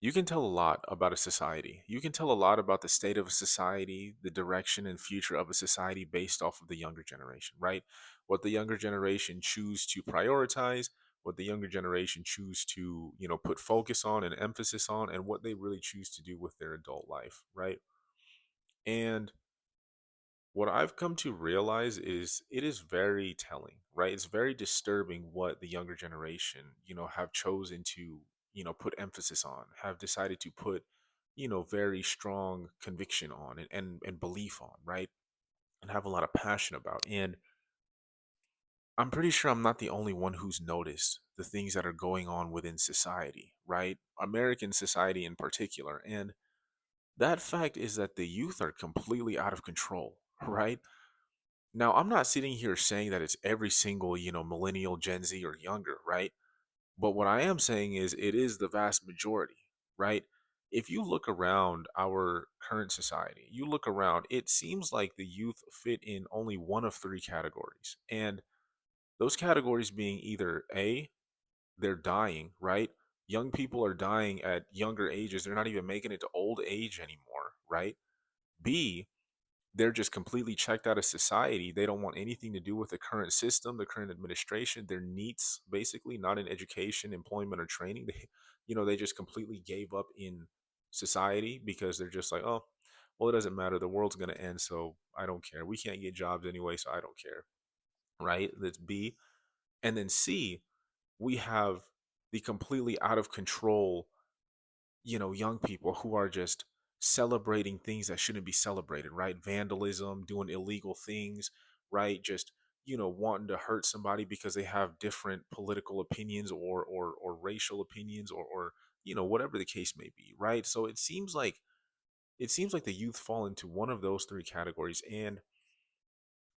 You can tell a lot about a society. You can tell a lot about the state of a society, the direction and future of a society based off of the younger generation, right? What the younger generation choose to prioritize, what the younger generation choose to, put focus on and emphasis on, and what they really choose to do with their adult life, right? And what I've come to realize is it is very telling, right? It's very disturbing what the younger generation, have chosen to, put emphasis on, have decided to put, very strong conviction on and belief on, right? And have a lot of passion about. And I'm pretty sure I'm not the only one who's noticed the things that are going on within society, right? American society in particular. And that fact is that the youth are completely out of control, right? Now, I'm not sitting here saying that it's every single, millennial, Gen Z, or younger, right? But what I am saying is it is the vast majority, right? If you look around our current society, you look around, it seems like the youth fit in only one of three categories. And those categories being either A, they're dying, right? Young people are dying at younger ages. They're not even making it to old age anymore, right? B, they're just completely checked out of society. They don't want anything to do with the current system, the current administration, their needs, basically, not in education, employment, or training. They just completely gave up in society because they're just like, oh, well, it doesn't matter. The world's going to end, so I don't care. We can't get jobs anyway, so I don't care. Right? That's B. And then C, we have the completely out of control, young people who are just celebrating things that shouldn't be celebrated, right? Vandalism, doing illegal things, right? Just, wanting to hurt somebody because they have different political opinions or racial opinions or whatever the case may be, right? So it seems like the youth fall into one of those three categories, and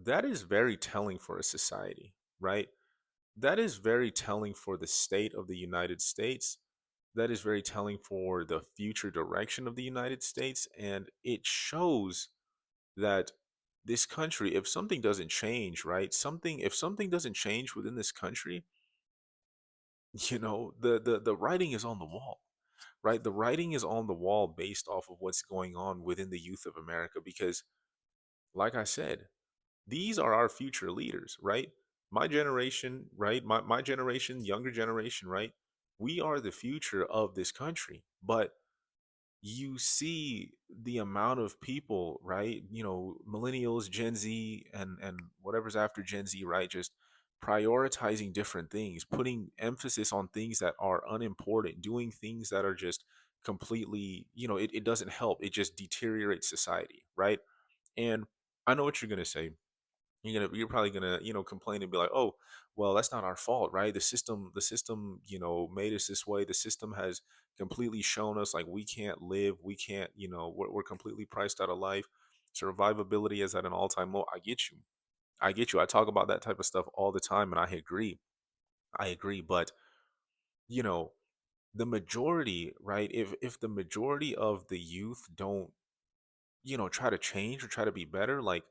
that is very telling for a society, right? That is very telling for the state of the United States. That is very telling for the future direction of the United States. And it shows that this country, if something doesn't change, right? If something doesn't change within this country, the writing is on the wall, right? The writing is on the wall based off of what's going on within the youth of America. Because, like I said, these are our future leaders, right? My generation, right? My generation, younger generation, right? We are the future of this country. But you see the amount of people, right? Millennials, Gen Z, and whatever's after Gen Z, right? Just prioritizing different things, putting emphasis on things that are unimportant, doing things that are just completely, it doesn't help. It just deteriorates society, right? And I know what you're gonna say. You're probably gonna complain and be like, oh, well, that's not our fault, right? The system made us this way. The system has completely shown us like we can't live, we can't, we're completely priced out of life. Survivability is at an all-time low. I talk about that type of stuff all the time, and I agree. But you know the majority, right? If the majority of the youth don't try to change or try to be better, like,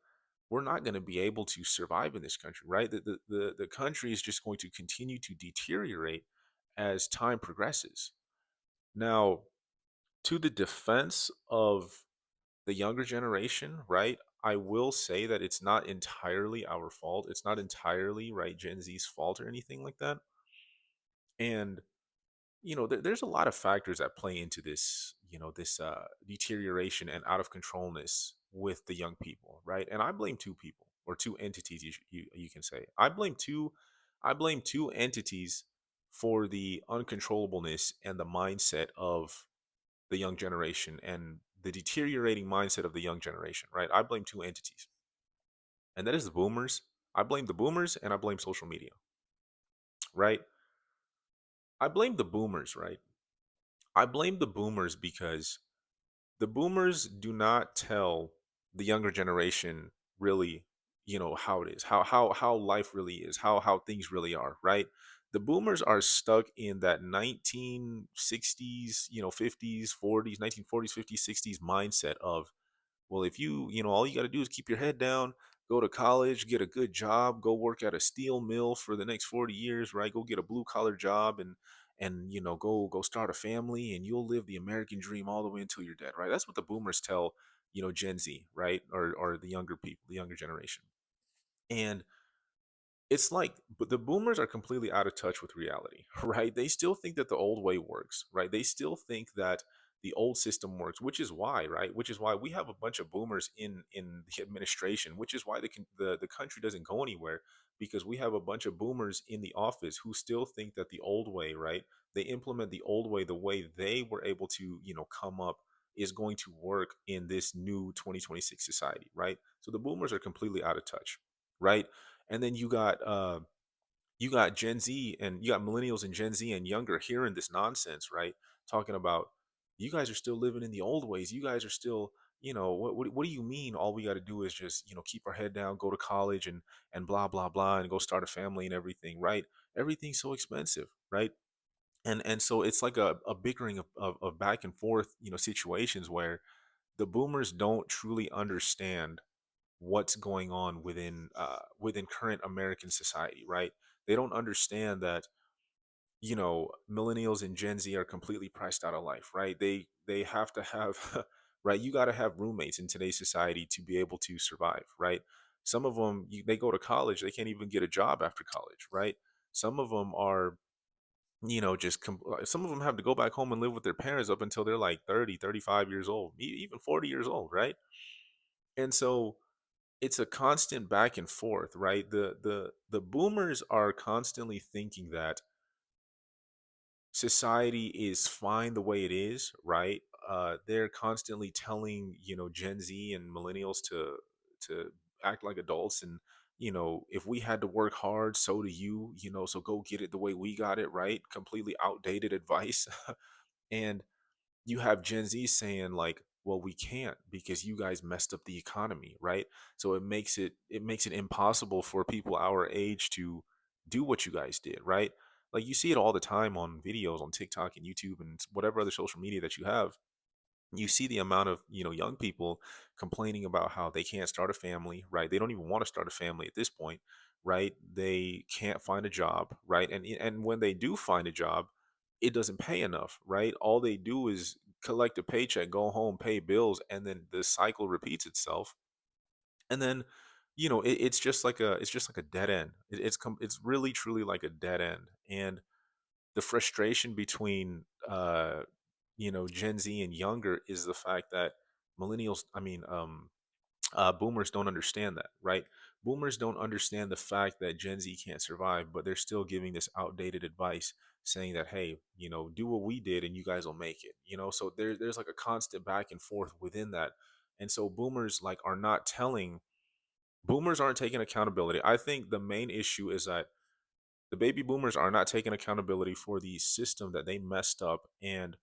we're not going to be able to survive in this country, right? The country is just going to continue to deteriorate as time progresses. Now, to the defense of the younger generation, right? I will say that it's not entirely our fault. It's not entirely, right, Gen Z's fault or anything like that. And there's a lot of factors that play into this deterioration and out of controlness with the young people, right? And I blame two people or two entities, you can say. I blame two entities for the uncontrollableness and the mindset of the young generation and the deteriorating mindset of the young generation, right? I blame two entities, and that is the boomers. I blame the boomers, and I blame social media, right? I blame the boomers, right? I blame the boomers because the boomers do not tell the younger generation really, how it is, how life really is, how things really are, right? The boomers are stuck in that 1960s, 50s, 40s, 1940s, 50s, 60s mindset of, well, if all you got to do is keep your head down, go to college, get a good job, go work at a steel mill for the next 40 years, right? Go get a blue collar job, and go start a family, and you'll live the American dream all the way until you're dead, right? That's what the boomers tell Gen Z, right? Or the younger people, the younger generation. And it's like, but the boomers are completely out of touch with reality, right? They still think that the old way works, right? They still think that the old system works, which is why, right? Which is why we have a bunch of boomers in the administration, which is why the country doesn't go anywhere, because we have a bunch of boomers in the office who still think that the old way, right? They implement the old way, the way they were able to, come up, is going to work in this new 2026 society, right? So the boomers are completely out of touch, right? And then you got Gen Z, and you got millennials and Gen Z and younger hearing this nonsense, right? Talking about, you guys are still living in the old ways. You guys are still, what do you mean? All we got to do is just, keep our head down, go to college, and blah blah blah, and go start a family and everything, right? Everything's so expensive, right? And so it's like a bickering of back and forth, situations where the boomers don't truly understand what's going on within current American society, right? They don't understand that millennials and Gen Z are completely priced out of life, right? They have to have right. You got to have roommates in today's society to be able to survive, right? Some of them they go to college, they can't even get a job after college, right? Some of them are some of them have to go back home and live with their parents up until they're like 30, 35 years old, even 40 years old, right? And so it's a constant back and forth, right? The boomers are constantly thinking that society is fine the way it is, right? They're constantly telling Gen Z and millennials to act like adults, and if we had to work hard, so do you, so go get it the way we got it, right? Completely outdated advice. And you have Gen Z saying like, well, we can't because you guys messed up the economy, right? So it makes it impossible for people our age to do what you guys did, right? Like you see it all the time on videos on TikTok and YouTube and whatever other social media that you have. You see the amount of young people complaining about how they can't start a family, right? They don't even want to start a family at this point, right? They can't find a job, right? And when they do find a job, it doesn't pay enough, right? All they do is collect a paycheck, go home, pay bills, and then the cycle repeats itself. And then it's just like a dead end. It's really truly like a dead end. And the frustration between Gen Z and younger is the fact that millennials, I mean, boomers don't understand that, right? Boomers don't understand the fact that Gen Z can't survive, but they're still giving this outdated advice, saying that, hey, do what we did and you guys will make it. So there's like a constant back and forth within that. And so boomers like are not telling boomers aren't taking accountability. I think the main issue is that the baby boomers are not taking accountability for the system that they messed up, and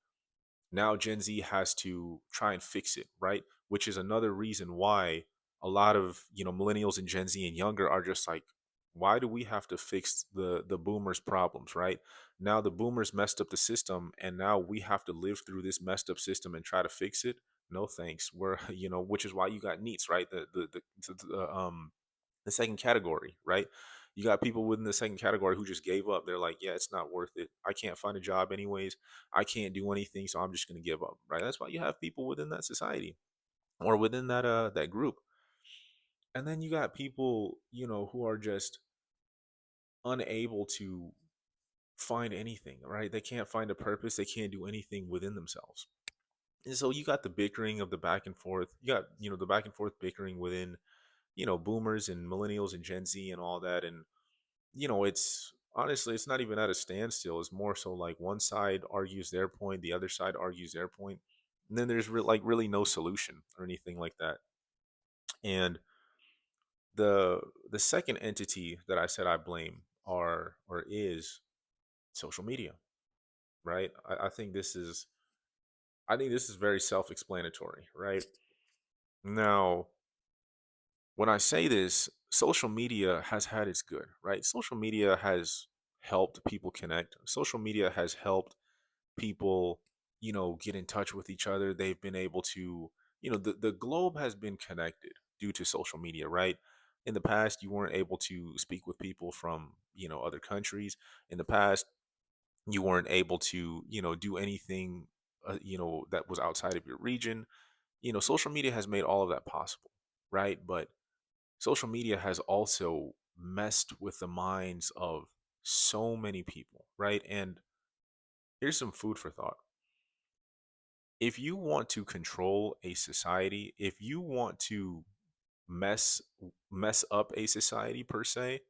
now Gen Z has to try and fix it, right? Which is another reason why a lot of millennials and Gen Z and younger are just like, why do we have to fix the boomers' problems, right? Now the boomers messed up the system, and now we have to live through this messed up system and try to fix it. No thanks. We're which is why you got neats, right? The second category, right? You got people within the second category who just gave up. They're like, yeah, it's not worth it. I can't find a job anyways. I can't do anything, so I'm just going to give up, right? That's why you have people within that society or within that group. And then you got people, who are just unable to find anything, right? They can't find a purpose. They can't do anything within themselves. And so you got the bickering of the back and forth. You got, the back and forth bickering within, boomers and millennials and Gen Z and all that. And it's honestly, it's not even at a standstill. It's more so like one side argues their point, the other side argues their point, and then there's like really no solution or anything like that. And the the second entity that I said I blame are or is social media, right? I think this is very self-explanatory, right? Now, when I say this, social media has had its good, right? Social media has helped people connect. Social media has helped people, get in touch with each other. They've been able to, the globe has been connected due to social media, right? In the past, you weren't able to speak with people from, other countries. In the past, You weren't able to, do anything, that was outside of your region. Social media has made all of that possible, right? But social media has also messed with the minds of so many people, right? And here's some food for thought. If you want to control a society, if you want to mess mess up a society per se,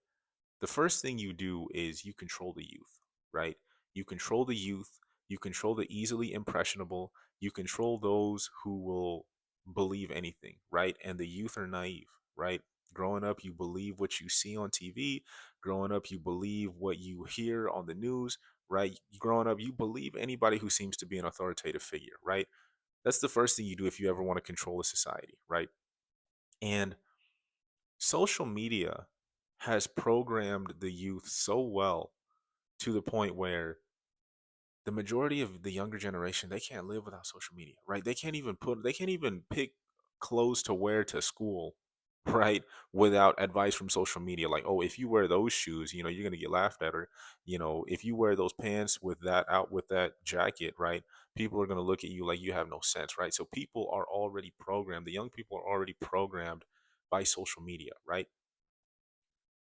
the first thing you do is you control the youth, right? You control the youth, you control the easily impressionable, you control those who will believe anything, right? And the youth are naive, right? Growing up, you believe what you see on TV. Growing up, you believe what you hear on the news, right? Growing up, you believe anybody who seems to be an authoritative figure, right? That's the first thing you do if you ever want to control a society, right? And social media has programmed the youth so well to the point where the majority of the younger generation, they can't live without social media, right? They can't even pick clothes to wear to school, right? Without advice from social media, like, oh, if you wear those shoes, you're gonna get laughed at. Or, if you wear those pants with that jacket, right? People are gonna look at you like you have no sense, right? So people are already programmed. The young people are already programmed by social media, right?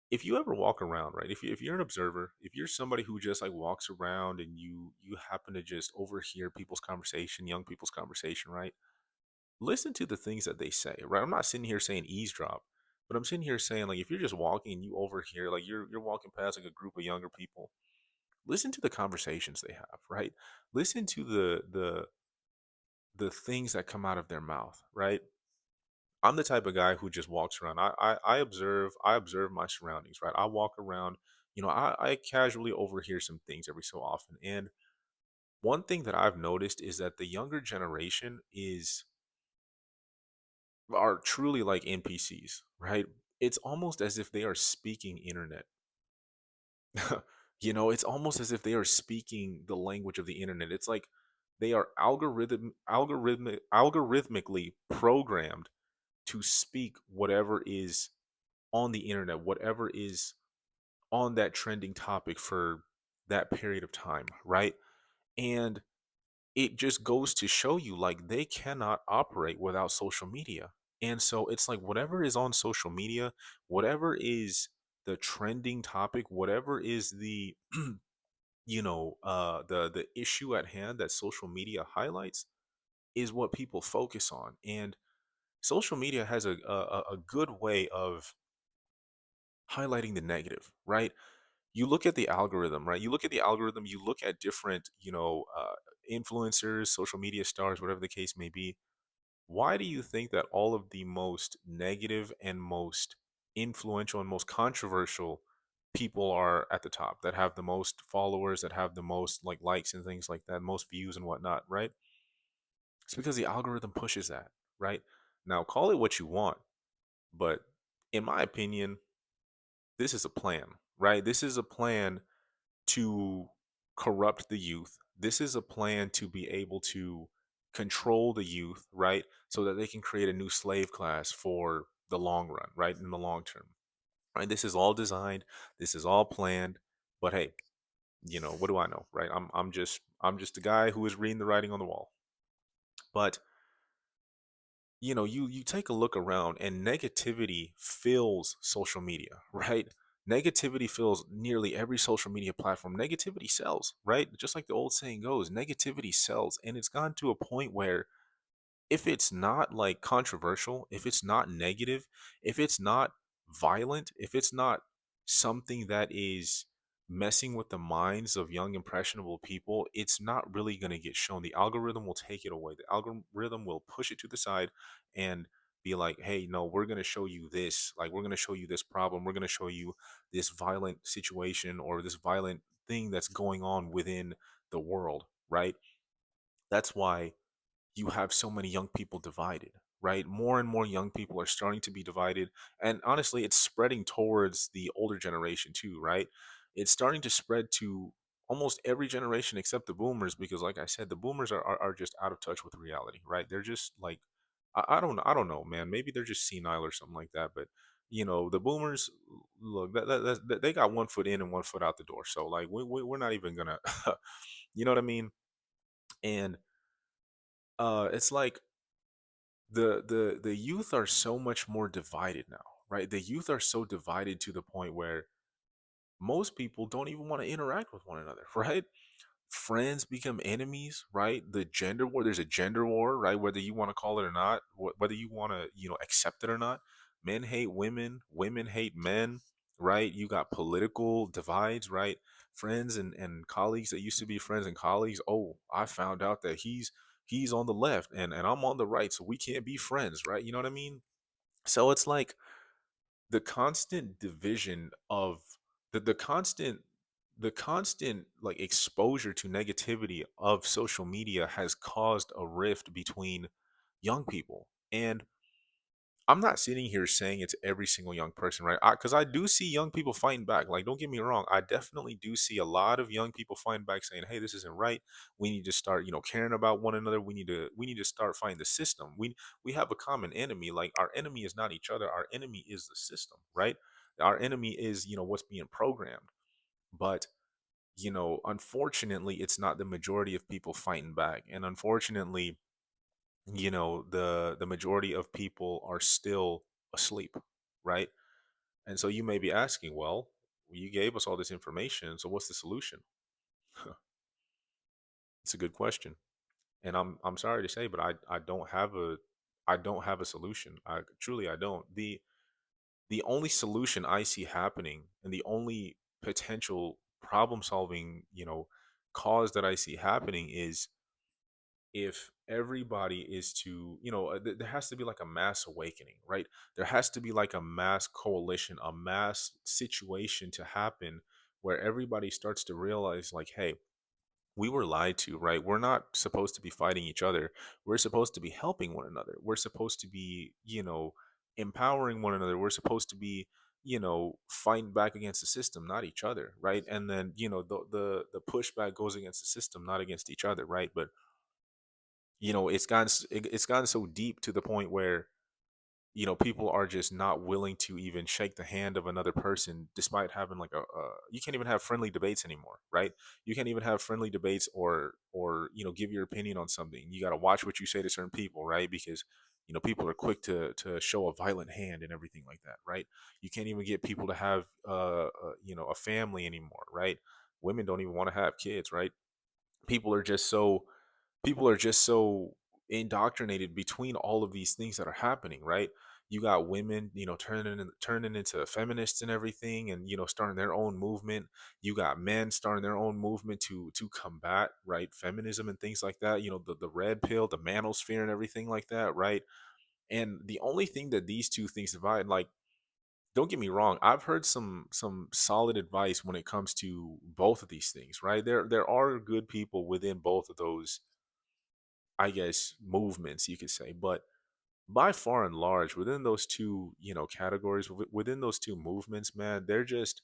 If you ever walk around, right? If you're an observer, if you're somebody who just like walks around and you happen to just overhear people's conversation, young people's conversation, right? Listen to the things that they say, right? I'm not sitting here saying eavesdrop, but I'm sitting here saying, like, if you're just walking and you overhear, like, you're walking past like a group of younger people, listen to the conversations they have, right? Listen to the things that come out of their mouth, right? I'm the type of guy who just walks around. I observe my surroundings, right? I walk around, I casually overhear some things every so often. And one thing that I've noticed is that the younger generation is are truly like NPCs, right? It's almost as if they are speaking internet. It's almost as if they are speaking the language of the internet. It's like they are algorithmically programmed to speak whatever is on the internet, whatever is on that trending topic for that period of time, right? And it just goes to show you like they cannot operate without social media. And so it's like whatever is on social media, whatever is the trending topic, whatever is the the issue at hand that social media highlights is what people focus on. And social media has a good way of highlighting the negative, right? You look at the algorithm, right? You look at the algorithm, you look at different, influencers, social media stars, whatever the case may be. Why do you think that all of the most negative and most influential and most controversial people are at the top, that have the most followers, that have the most like likes and things like that, most views and whatnot, right? It's because the algorithm pushes that, right? Now, call it what you want, but in my opinion, this is a plan, right? This is a plan to corrupt the youth. This is a plan to be able to control the youth, right? So that they can create a new slave class for the long run, right? In the long term, right? This is all designed. This is all planned. But hey, what do I know, right? I'm just a guy who is reading the writing on the wall. But you take a look around and negativity fills social media, right? Negativity fills nearly every social media platform. Negativity sells, right? Just like the old saying goes, negativity sells. And it's gone to a point where if it's not like controversial, if it's not negative, if it's not violent, if it's not something that is messing with the minds of young impressionable people, it's not really going to get shown. The algorithm will take it away. The algorithm will push it to the side and be like, hey, no, we're going to show you this. Like, we're going to show you this problem. We're going to show you this violent situation or this violent thing that's going on within the world, right? That's why you have so many young people divided, right? More and more young people are starting to be divided. And honestly, it's spreading towards the older generation too, right? It's starting to spread to almost every generation except the boomers, because like I said, the boomers are just out of touch with reality, right? They're just like, I don't know, man. Maybe they're just senile or something like that. But The boomers, look, they got one foot in and one foot out the door. So like we're not even gonna, you know what I mean? And it's like the youth are so much more divided now, right? The youth are so divided to the point where most people don't even want to interact with one another, right? Friends become enemies, right? The gender war, there's a gender war, right? Whether you want to call it or not, whether you want to, accept it or not. Men hate women, women hate men, right? You got political divides, right? Friends and colleagues that used to be friends and colleagues. Oh, I found out that he's on the left and I'm on the right, so we can't be friends, right? You know what I mean? So it's like the constant division of the constant like exposure to negativity of social media has caused a rift between young people. And I'm not sitting here saying it's every single young person, right? Because I do see young people fighting back. Like, don't get me wrong, I definitely do see a lot of young people fighting back, saying, "Hey, this isn't right. We need to start, caring about one another. We need to start fighting the system. We have a common enemy. Like, our enemy is not each other. Our enemy is the system, right? Our enemy is, what's being programmed. But unfortunately, it's not the majority of people fighting back, and unfortunately, the majority of people are still asleep, right? And so you may be asking, well, you gave us all this information, so what's the solution? It's a good question, and I'm sorry to say, but I don't have a solution. I don't. The only solution I see happening, and the only potential problem solving cause that I see happening is if everybody is to, there has to be like a mass awakening, right? There has to be like a mass coalition, a mass situation to happen where everybody starts to realize, like, hey, we were lied to, right? We're not supposed to be fighting each other. We're supposed to be helping one another. We're supposed to be, empowering one another. We're supposed to be, fighting back against the system, not each other, right? And then, the pushback goes against the system, not against each other, right? But it's gotten so deep to the point where people are just not willing to even shake the hand of another person, despite having like you can't even have friendly debates anymore, right? You can't even have friendly debates or give your opinion on something. You got to watch what you say to certain people, right? Because people are quick to show a violent hand and everything like that, right? You can't even get people to have a family anymore, right? Women don't even want to have kids, right? people are just so people are just so indoctrinated between all of these things that are happening, right? You got women, turning into feminists and everything, and starting their own movement. You got men starting their own movement to combat, right, feminism and things like that. The red pill, the manosphere, and everything like that, right? And the only thing that these two things divide, like, don't get me wrong, I've heard some solid advice when it comes to both of these things, right? There are good people within both of those, I guess, movements, you could say. But by far and large, within those two, categories, within those two movements, man, they're just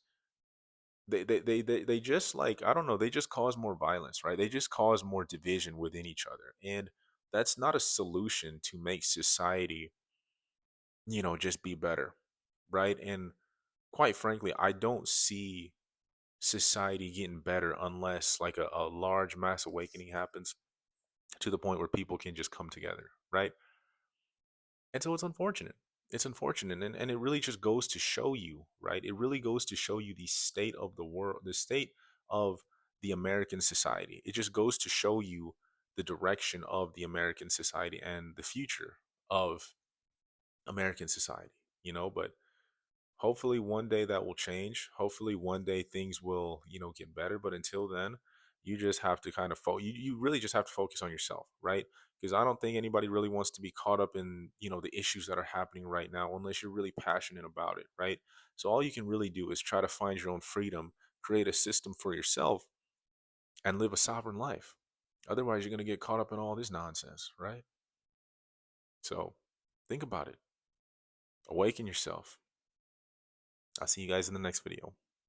they just, like, I don't know, they just cause more violence, right? They just cause more division within each other. And that's not a solution to make society, just be better, right? And quite frankly, I don't see society getting better unless like a large mass awakening happens to the point where people can just come together, right? And so it's unfortunate. It's unfortunate. And it really just goes to show you, right? It really goes to show you the state of the world, the state of the American society. It just goes to show you the direction of the American society and the future of American society, but hopefully one day that will change. Hopefully one day things will, get better. But until then, you just have to kind of you really just have to focus on yourself, right? Because I don't think anybody really wants to be caught up in, the issues that are happening right now unless you're really passionate about it, right? So all you can really do is try to find your own freedom, create a system for yourself, and live a sovereign life. Otherwise, you're going to get caught up in all this nonsense, right? So think about it. Awaken yourself. I'll see you guys in the next video.